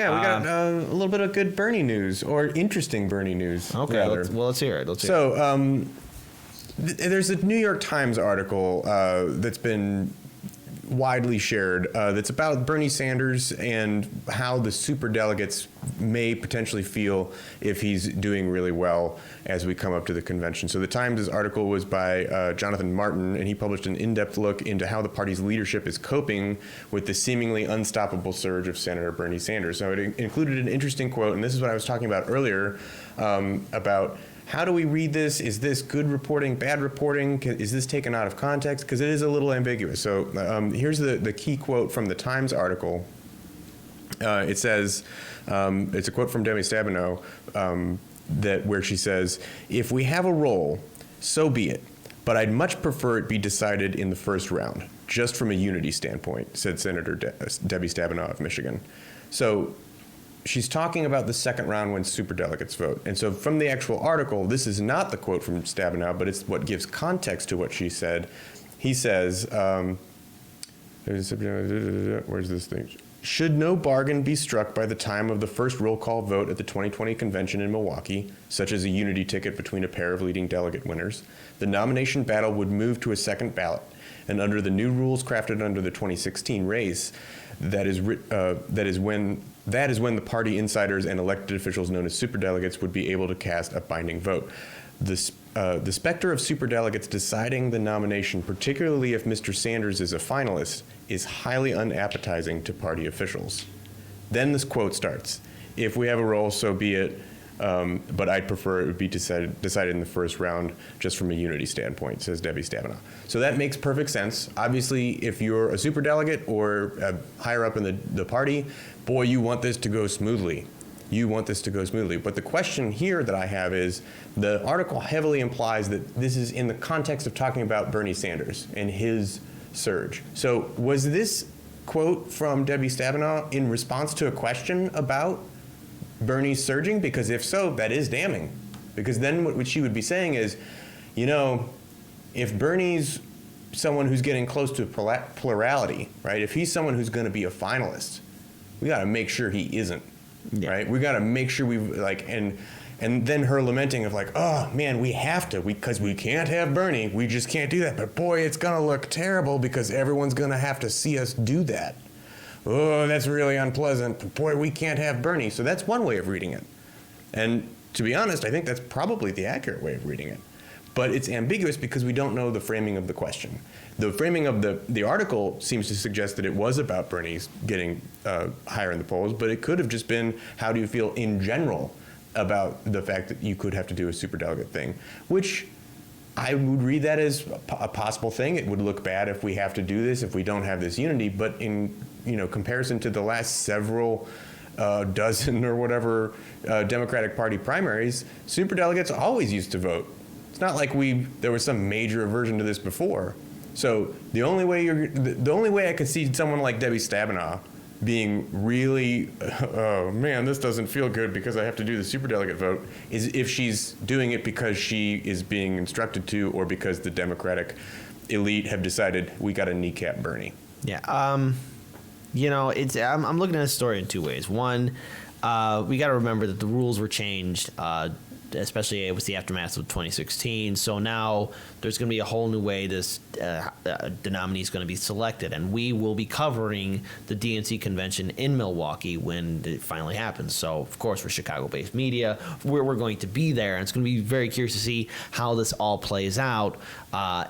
Yeah, we got a little bit of good Bernie news, or interesting Bernie news. Okay, let's hear it. There's a New York Times article that's been widely shared that's about Bernie Sanders and how the superdelegates may potentially feel if he's doing really well as we come up to the convention. So the Times' article was by Jonathan Martin, and he published an in-depth look into how the party's leadership is coping with the seemingly unstoppable surge of Senator Bernie Sanders. So it included an interesting quote, and this is what I was talking about earlier about how do we read this? Is this good reporting, bad reporting? Is this taken out of context? Because it is a little ambiguous. So here's the key quote from the Times article. It says, it's a quote from Debbie Stabenow, where she says, "If we have a role, so be it. But I'd much prefer it be decided in the first round, just from a unity standpoint," said Senator Debbie Stabenow of Michigan. So she's talking about the second round when superdelegates vote. And so from the actual article, this is not the quote from Stabenow, but it's what gives context to what she said. He says, where's this thing? "Should no bargain be struck by the time of the first roll call vote at the 2020 convention in Milwaukee, such as a unity ticket between a pair of leading delegate winners, the nomination battle would move to a second ballot. And under the new rules crafted under the 2016 race, that is when the party insiders and elected officials known as superdelegates would be able to cast a binding vote. The specter of superdelegates deciding the nomination, particularly if Mr. Sanders is a finalist, is highly unappetizing to party officials." Then this quote starts, "If we have a role, so be it, but I'd prefer it would be decided in the first round just from a unity standpoint," says Debbie Stabenow. So that makes perfect sense. Obviously, if you're a superdelegate or higher up in the party, boy, you want this to go smoothly. But the question here that I have is, the article heavily implies that this is in the context of talking about Bernie Sanders and his surge. So was this quote from Debbie Stabenow in response to a question about Bernie's surging? Because if so, that is damning. Because then what she would be saying is, if Bernie's someone who's getting close to plurality, right? If he's someone who's going to be a finalist, we got to make sure he isn't, right? We got to make sure and then her lamenting of like, oh man, we have to, because we can't have Bernie. We just can't do that. But boy, it's going to look terrible because everyone's going to have to see us do that. Oh, that's really unpleasant. But boy, we can't have Bernie. So that's one way of reading it. And to be honest, I think that's probably the accurate way of reading it. But it's ambiguous because we don't know the framing of the question. The framing of the article seems to suggest that it was about Bernie's getting higher in the polls, but it could have just been, how do you feel in general about the fact that you could have to do a superdelegate thing, which I would read that as a possible thing. It would look bad if we have to do this, if we don't have this unity, but in comparison to the last several dozen or whatever Democratic Party primaries, superdelegates always used to vote. It's not like there was some major aversion to this before. So the only way I could see someone like Debbie Stabenow being really, oh man, this doesn't feel good because I have to do the superdelegate vote, is if she's doing it because she is being instructed to, or because the Democratic elite have decided we got to kneecap Bernie. Yeah. I'm looking at this story in two ways. One, we got to remember that the rules were changed, especially with the aftermath of 2016. So now there's going to be a whole new way the nominee is going to be selected. And we will be covering the DNC convention in Milwaukee when it finally happens. So, of course, for Chicago-based media, we're going to be there. And it's going to be very curious to see how this all plays out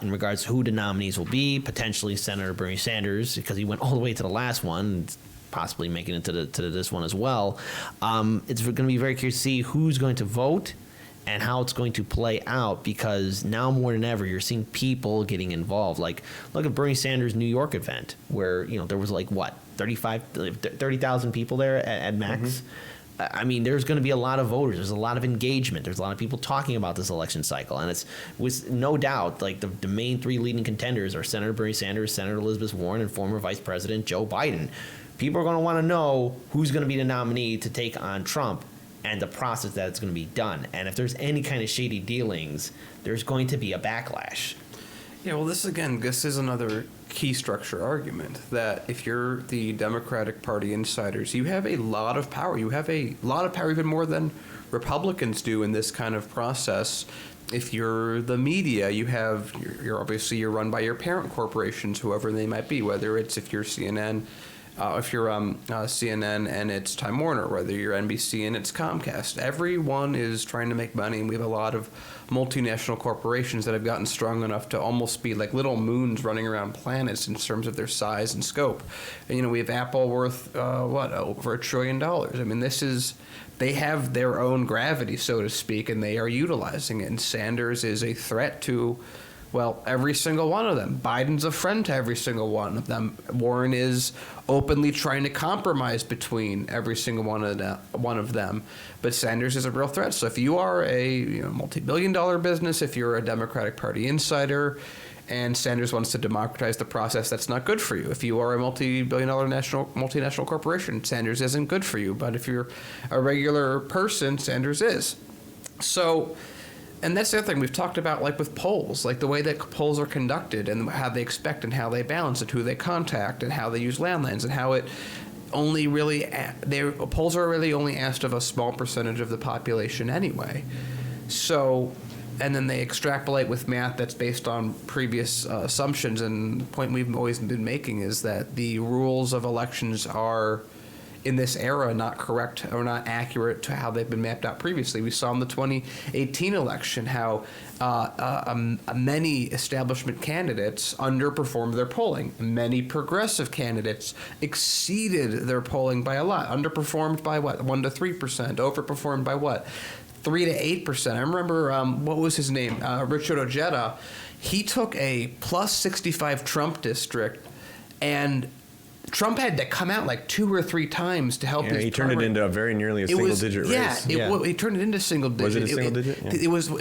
in regards to who the nominees will be. Potentially Senator Bernie Sanders, because he went all the way to the last one, possibly making it to this one as well. It's going to be very curious to see who's going to vote and how it's going to play out, because now more than ever you're seeing people getting involved. Like, look at Bernie Sanders' New York event, where there was 30,000 people there at max. Mm-hmm. I mean, there's going to be a lot of voters. There's a lot of engagement. There's a lot of people talking about this election cycle, and it's with no doubt the main three leading contenders are Senator Bernie Sanders, Senator Elizabeth Warren, and former Vice President Joe Biden. People are going to want to know who's going to be the nominee to take on Trump, and the process that it's going to be done. And if there's any kind of shady dealings, there's going to be a backlash. Yeah, well, this is another key structure argument that if you're the Democratic Party insiders, you have a lot of power. You have a lot of power, even more than Republicans do in this kind of process. If you're the media, you're obviously you're run by your parent corporations, whoever they might be. Whether it's if you're CNN, CNN and it's Time Warner, whether you're NBC and it's Comcast. Everyone is trying to make money, and we have a lot of multinational corporations that have gotten strong enough to almost be like little moons running around planets in terms of their size and scope. And, we have Apple worth over $1 trillion. I mean, they have their own gravity, so to speak, and they are utilizing it. And Sanders is a threat to, well, every single one of them. Biden's a friend to every single one of them. Warren is openly trying to compromise between every single one of them. But Sanders is a real threat. So if you are a multi-billion-dollar business, if you're a Democratic Party insider, and Sanders wants to democratize the process, that's not good for you. If you are a multi-billion-dollar multinational corporation, Sanders isn't good for you. But if you're a regular person, Sanders is. So, and that's the other thing we've talked about, like with polls, like the way that polls are conducted and how they expect and how they balance it, who they contact and how they use landlines and how it only really, polls are really only asked of a small percentage of the population anyway. So, and then they extrapolate with math that's based on previous assumptions. And the point we've always been making is that the rules of elections are, in this era, not correct or not accurate to how they've been mapped out previously. We saw in the 2018 election how many establishment candidates underperformed their polling. Many progressive candidates exceeded their polling by a lot. Underperformed by what? 1 to 3%. Overperformed by what? 3 to 8%. I remember, what was his name? Richard Ojeda. He took a plus 65 Trump district, and Trump had to come out like 2 or 3 times to help. He turned it into a very nearly a single digit race. He turned it into single digit. Was it a single digit? Yeah.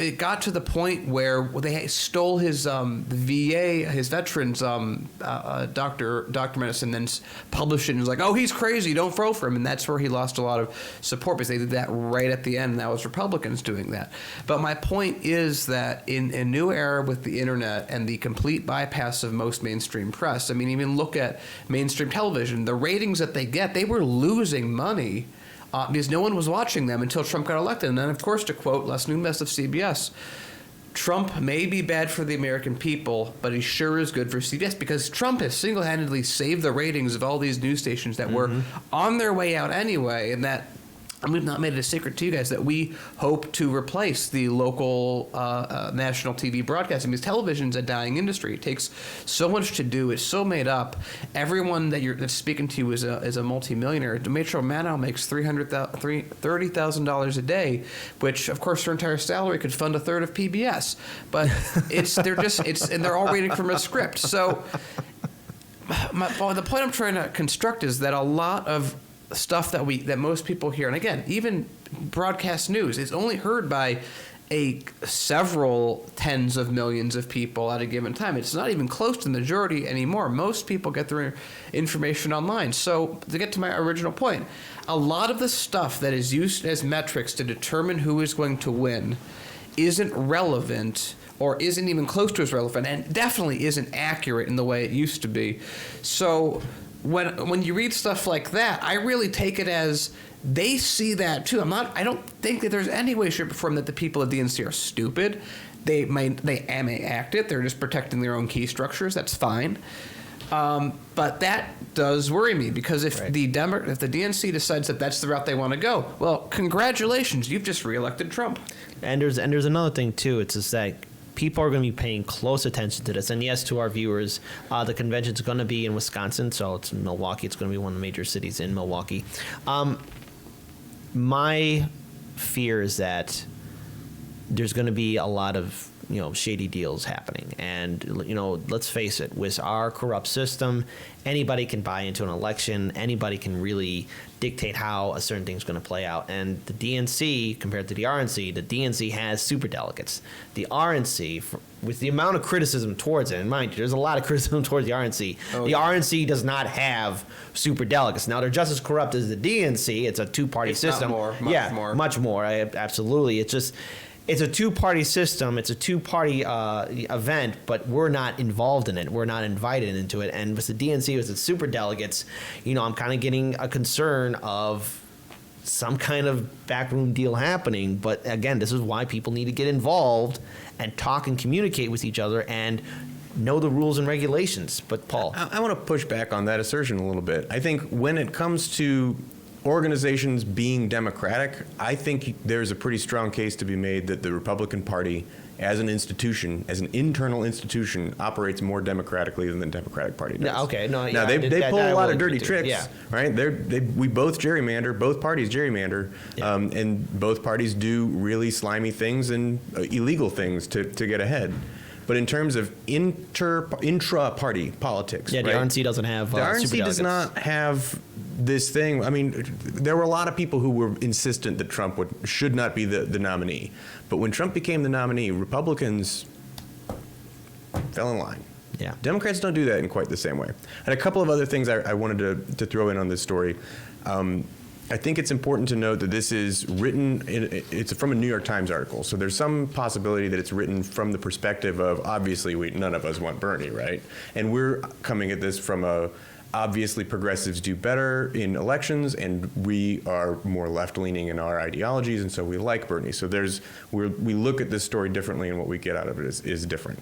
It got to the point where they stole his VA, his veterans doctor medicine, then published it and was like, oh, he's crazy, don't vote for him. And that's where he lost a lot of support, because they did that right at the end, and that was Republicans doing that. But my point is that in a new era with the internet and the complete bypass of most mainstream press, I mean, even look at mainstream television, the ratings that they get, they were losing money because no one was watching them until Trump got elected. And then, of course, to quote Les Nunes of CBS, Trump may be bad for the American people, but he sure is good for CBS, because Trump has single-handedly saved the ratings of all these news stations that were on their way out anyway, and that, and we've not made it a secret to you guys, that we hope to replace the local national TV broadcasting, because television's a dying industry. It takes so much to do. It's so made up. Everyone that's speaking to you is a multimillionaire. Demetrio Manow makes $30,000 a day, which, of course, her entire salary could fund a third of PBS. But and they're all reading from a script. So the point I'm trying to construct is that a lot of stuff that most people hear, and again, even broadcast news, is only heard by several tens of millions of people at a given time. It's not even close to the majority anymore. Most people get their information online. So to get to my original point, a lot of the stuff that is used as metrics to determine who is going to win isn't relevant, or isn't even close to as relevant, and definitely isn't accurate in the way it used to be. So when you read stuff like that, I really take it as they see that too. I don't think that there's any way, shape, or form that the people at DNC are stupid. They may act it. They're just protecting their own key structures. That's fine. But that does worry me, because if the DNC decides that that's the route they want to go, well, congratulations, you've just reelected Trump. And there's another thing too. It's just that people are going to be paying close attention to this. And yes, to our viewers, the convention's going to be in Wisconsin, so it's in Milwaukee. It's going to be one of the major cities in Milwaukee. My fear is that there's going to be a lot of shady deals happening. And, let's face it, with our corrupt system, anybody can buy into an election. Anybody can really dictate how a certain thing's going to play out. And the DNC, compared to the RNC, the DNC has superdelegates. The RNC, with the amount of criticism towards it, and mind you, there's a lot of criticism towards the RNC. The RNC does not have superdelegates. Now, they're just as corrupt as the DNC. It's a two-party system. Not more, much more. Much more. Absolutely. It's just, it's a two-party system. It's a two-party event, but we're not involved in it. We're not invited into it. And with the DNC, with the super delegates, I'm kind of getting a concern of some kind of backroom deal happening. But again, this is why people need to get involved and talk and communicate with each other and know the rules and regulations. But Paul, I want to push back on that assertion a little bit. I think when it comes to organizations being democratic, I think there's a pretty strong case to be made that the Republican Party, as an institution, as an internal institution, operates more democratically than the Democratic Party does. Yeah, okay, no, now yeah, they pull a lot of dirty agree to. tricks, Yeah. right? We both gerrymander, both parties gerrymander, Yeah. and both parties do really slimy things and illegal things to get ahead. But in terms of intra-party politics, yeah, the right? RNC doesn't have The RNC super does delegates. not have this thing. I mean, there were a lot of people who were insistent that Trump should not be the nominee. But when Trump became the nominee, Republicans fell in line. Yeah. Democrats don't do that in quite the same way. And a couple of other things I wanted to throw in on this story. I think it's important to note that this is it's from a New York Times article. So there's some possibility that it's written from the perspective of, obviously, none of us want Bernie, right? And we're coming at this from obviously progressives do better in elections, and we are more left-leaning in our ideologies, and so we like Bernie. So we look at this story differently, and what we get out of it is different.